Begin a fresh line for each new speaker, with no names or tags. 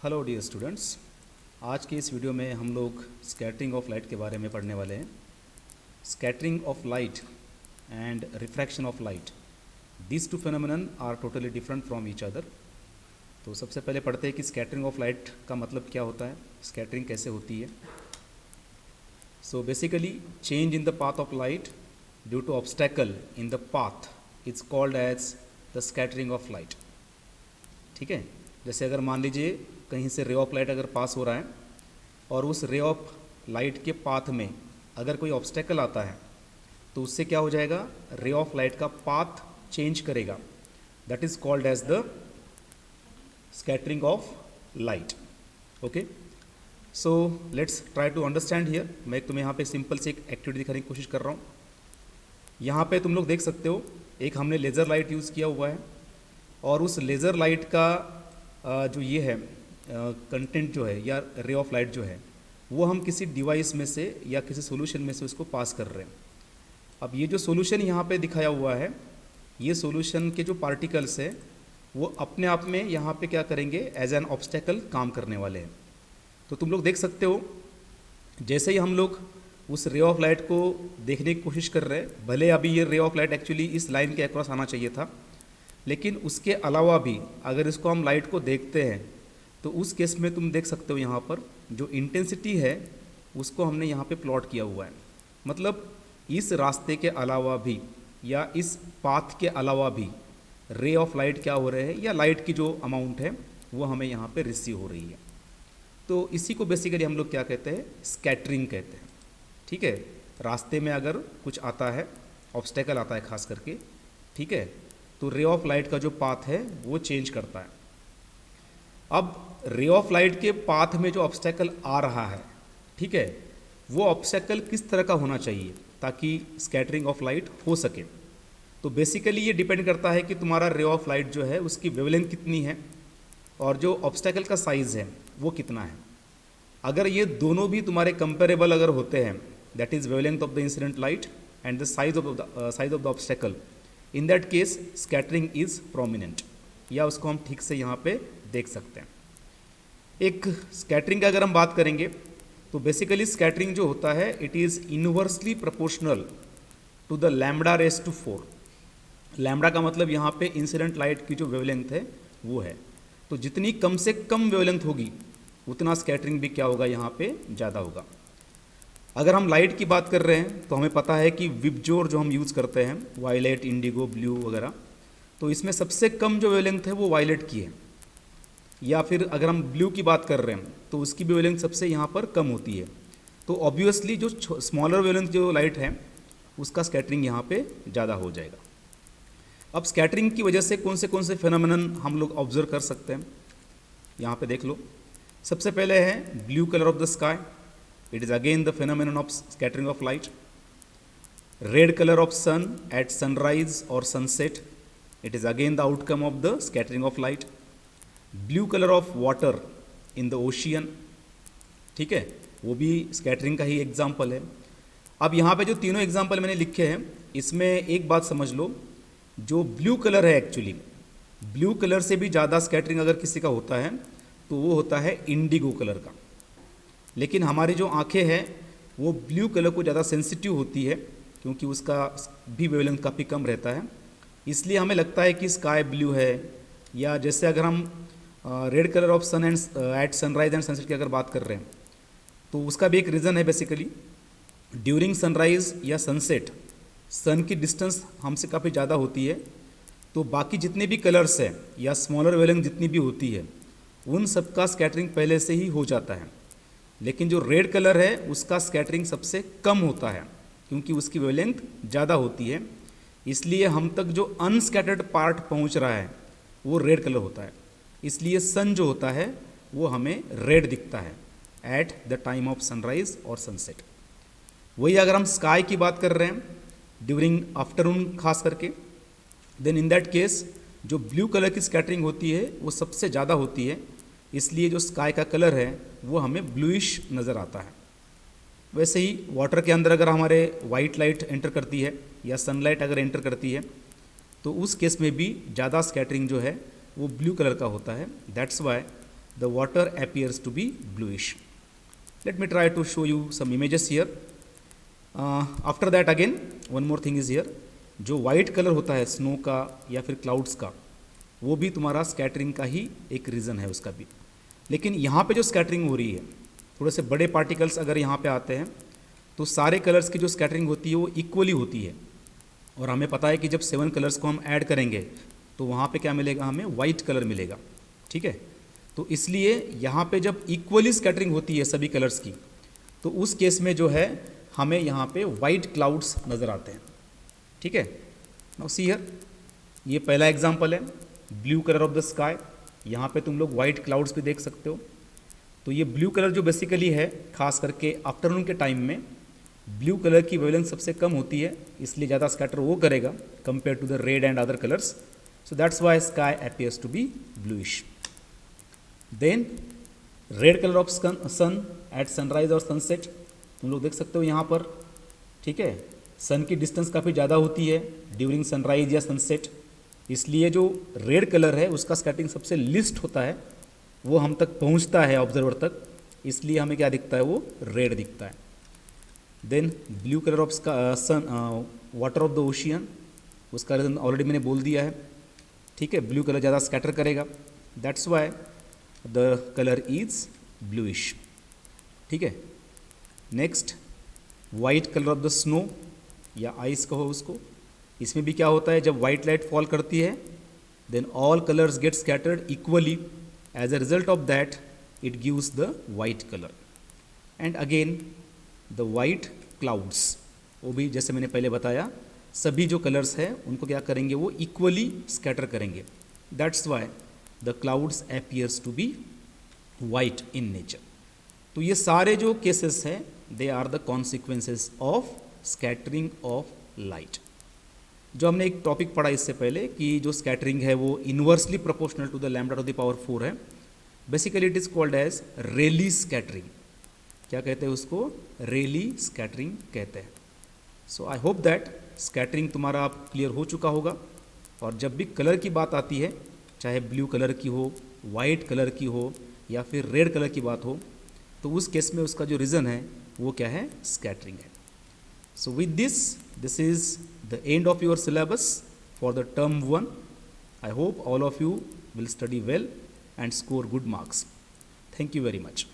Hello dear students. आज के इस वीडियो में हम लोग स्कैटरिंग ऑफ लाइट के बारे में पढ़ने वाले हैं। Scattering of light and refraction of light, this two phenomenon are totally different from each other. तो सबसे पहले पढ़ते हैं कि स्कैटरिंग ऑफ लाइट का मतलब क्या होता है, स्कैटरिंग कैसे होती है। So basically change in the path of light due to obstacle in the path is called as the scattering of light. ठीक है, जैसे अगर मान लीजिए कहीं से रे ऑफ लाइट अगर पास हो रहा है और उस रे ऑफ लाइट के पाथ में अगर कोई ऑब्स्टेकल आता है तो उससे क्या हो जाएगा, रे ऑफ लाइट का पाथ चेंज करेगा। That is called as the scattering of light. Okay, so let's try to understand here. मैं तुम्हें यहाँ पे सिंपल से एक एक्टिविटी दिखाने की कोशिश कर रहा हूँ। यहाँ पे तुम लोग देख सकते हो एक हमने लेज़र लाइट यूज़ किया हुआ है और उस लेज़र लाइट का जो ये है कंटेंट जो है या रे ऑफ लाइट जो है वो हम किसी डिवाइस में से या किसी सॉल्यूशन में से उसको पास कर रहे हैं। अब ये जो सॉल्यूशन यहाँ पे दिखाया हुआ है, ये सॉल्यूशन के जो पार्टिकल्स है वो अपने आप में यहाँ पे क्या करेंगे, एज एन ऑब्स्टेकल काम करने वाले हैं। तो तुम लोग देख सकते हो जैसे ही हम लोग उस रे ऑफ लाइट को देखने की कोशिश कर रहे हैं, भले अभी ये रे ऑफ लाइट एक्चुअली इस लाइन के अक्रॉस आना चाहिए था, लेकिन उसके अलावा भी अगर इसको हम लाइट को देखते हैं तो उस केस में तुम देख सकते हो यहाँ पर जो इंटेंसिटी है उसको हमने यहाँ पे प्लॉट किया हुआ है। मतलब इस रास्ते के अलावा भी या इस पाथ के अलावा भी रे ऑफ लाइट क्या हो रहे हैं या लाइट की जो अमाउंट है वो हमें यहाँ पे रिसीव हो रही है। तो इसी को बेसिकली हम लोग क्या कहते हैं, स्कैटरिंग कहते हैं। ठीक है, रास्ते में अगर कुछ आता है, ऑब्स्टेकल आता है खास करके, ठीक है, तो रे ऑफ लाइट का जो पाथ है वो चेंज करता है। अब रे ऑफ लाइट के पाथ में जो ऑब्स्टेकल आ रहा है, ठीक है, वो ऑब्स्टेकल किस तरह का होना चाहिए ताकि स्कैटरिंग ऑफ लाइट हो सके। तो बेसिकली ये डिपेंड करता है कि तुम्हारा रे ऑफ लाइट जो है उसकी वेवलेंथ कितनी है और जो ऑब्स्टेकल का साइज़ है वो कितना है। अगर ये दोनों भी तुम्हारे कंपेरेबल अगर होते हैं, that is wavelength of the incident light and the size of the obstacle, in that case scattering is prominent, या उसको हम ठीक से यहाँ पे देख सकते हैं। एक स्कैटरिंग का अगर हम बात करेंगे तो बेसिकली स्कैटरिंग जो होता है it is inversely proportional to the lambda raise to 4। Lambda का मतलब यहाँ पे इंसिडेंट लाइट की जो वेवलेंथ है वो है। तो जितनी कम से कम वेवलेंथ होगी उतना स्कैटरिंग भी क्या होगा, यहाँ पे ज़्यादा होगा। अगर हम लाइट की बात कर रहे हैं तो हमें पता है कि विबजोर जो हम यूज़ करते हैं, वायलेट, इंडिगो, ब्लू वगैरह, तो इसमें सबसे कम जो वेवलेंथ है वो वायलेट की है। या फिर अगर हम ब्लू की बात कर रहे हैं तो उसकी भी वेवलेंथ सबसे यहाँ पर कम होती है। तो ऑब्वियसली जो स्मॉलर वेवलेंथ जो लाइट है उसका स्कैटरिंग यहाँ पे ज़्यादा हो जाएगा। अब स्कैटरिंग की वजह से कौन से फेनोमेनन हम लोग ऑब्जर्व कर सकते हैं, यहाँ पे देख लो। सबसे पहले है blue colour of the sky, it is again the phenomenon of scattering of light. Red colour of sun at sunrise और sunset, it is again the outcome of the scattering of light. Blue colour of water in the ocean, ठीक है, वो भी scattering का ही example है। अब यहाँ पे जो तीनों एग्जाम्पल मैंने लिखे हैं इसमें एक बात समझ लो, जो ब्लू कलर है एक्चुअली ब्लू कलर से भी ज़्यादा स्कैटरिंग अगर किसी का होता है तो वो होता है इंडिगो कलर का। लेकिन हमारी जो आंखें हैं वो ब्लू कलर को ज़्यादा सेंसिटिव होती है क्योंकि उसका भी वेवलेंथ काफ़ी कम रहता है, इसलिए हमें लगता है कि स्काई ब्लू है। या जैसे अगर हम red colour of sun and at sunrise and sunset की अगर बात कर रहे हैं तो उसका भी एक रीज़न है। बेसिकली ड्यूरिंग सनराइज या सनसेट सन की डिस्टेंस हमसे काफ़ी ज़्यादा होती है, तो बाकी जितने भी कलर्स हैं या स्मॉलर वेवलेंथ जितनी भी होती है उन सब का स्कैटरिंग पहले से ही हो जाता है। लेकिन जो रेड कलर है उसका स्कैटरिंग सबसे कम होता है क्योंकि उसकी वेवलेंथ ज़्यादा होती है, इसलिए हम तक जो अनस्कैटर्ड पार्ट पहुंच रहा है वो रेड कलर होता है। इसलिए सन जो होता है वो हमें रेड दिखता है at the time of sunrise और सनसेट। वही अगर हम स्काई की बात कर रहे हैं ड्यूरिंग आफ्टरनून खास करके, देन इन दैट केस जो ब्लू कलर की स्कैटरिंग होती है वो सबसे ज़्यादा होती है, इसलिए जो स्काई का कलर है वो हमें ब्लूइश नज़र आता है। वैसे ही वाटर के अंदर अगर हमारे वाइट लाइट एंटर करती है या सनलाइट अगर एंटर करती है तो उस केस में भी ज़्यादा स्कैटरिंग जो है वो ब्लू कलर का होता है। That's why the water appears to be bluish. Let me try to show you some images here. After that again one more thing is here, जो वाइट कलर होता है स्नो का या फिर क्लाउड्स का, वो भी तुम्हारा स्कैटरिंग का ही एक रीज़न है उसका भी. लेकिन यहाँ पे जो स्कैटरिंग हो रही है, थोड़े से बड़े पार्टिकल्स अगर यहाँ पे आते हैं तो सारे कलर्स की जो स्कैटरिंग होती है वो इक्वली होती है. और हमें पता है कि जब 7 कलर्स को हम ऐड करेंगे तो वहाँ पे क्या मिलेगा, हमें वाइट कलर मिलेगा. ठीक है, तो इसलिए यहाँ पे जब इक्वली स्कैटरिंग होती है सभी कलर्स की, तो उस केस में जो है हमें यहाँ पे वाइट क्लाउड्स नज़र आते हैं. ठीक है, नाउ सी हियर, ये पहला एग्जांपल है, blue colour of the sky. यहाँ पे तुम लोग वाइट क्लाउड्स भी देख सकते हो. तो ये ब्लू कलर जो बेसिकली है, खास करके आफ्टरनून के टाइम में ब्लू कलर की वेवलेंथ सबसे कम होती है, इसलिए ज़्यादा स्कैटर वो करेगा compare to the red and other colours. So that's why sky appears to be bluish. Then red colour of sun at sunrise और सनसेट, तुम लोग देख सकते हो यहाँ पर. ठीक है, सन की डिस्टेंस काफ़ी ज़्यादा होती है ड्यूरिंग सनराइज या सनसेट, इसलिए जो रेड कलर है उसका स्कैटरिंग सबसे लिस्ट होता है, वो हम तक पहुँचता है ऑब्जर्वर तक, इसलिए हमें क्या दिखता है, वो रेड दिखता है. Then blue colour of sun water of the ocean, उसका रीज़न ऑलरेडी मैंने बोल दिया है. ठीक है, ब्लू कलर ज़्यादा स्कैटर करेगा, that's why the colour is bluish. ठीक है, next white colour of the snow या आइस कहो उसको. इसमें भी क्या होता है, जब वाइट लाइट फॉल करती है then all colours get scattered equally, as a result of that it gives the white colour. And again the white clouds, वो भी जैसे मैंने पहले बताया, सभी जो कलर्स हैं उनको क्या करेंगे, वो इक्वली स्कैटर करेंगे. That's why the clouds appears to be white in nature. तो ये सारे जो केसेस हैं they are the consequences of scattering of light. जो हमने एक टॉपिक पढ़ा इससे पहले कि जो स्कैटरिंग है वो inversely proportional to the lambda to the power 4 है. Basically it is called as Rayleigh scattering. क्या कहते हैं उसको, रेली स्कैटरिंग कहते हैं. So I hope that scattering तुम्हारा आप क्लियर हो चुका होगा. और जब भी कलर की बात आती है, चाहे ब्लू कलर की हो, वाइट कलर की हो या फिर रेड कलर की बात हो, तो उस केस में उसका जो रीज़न है वो क्या है, स्कैटरिंग है. So with this is the end of your syllabus for the term 1. I hope all of you will study well and score good marks. Thank you very much.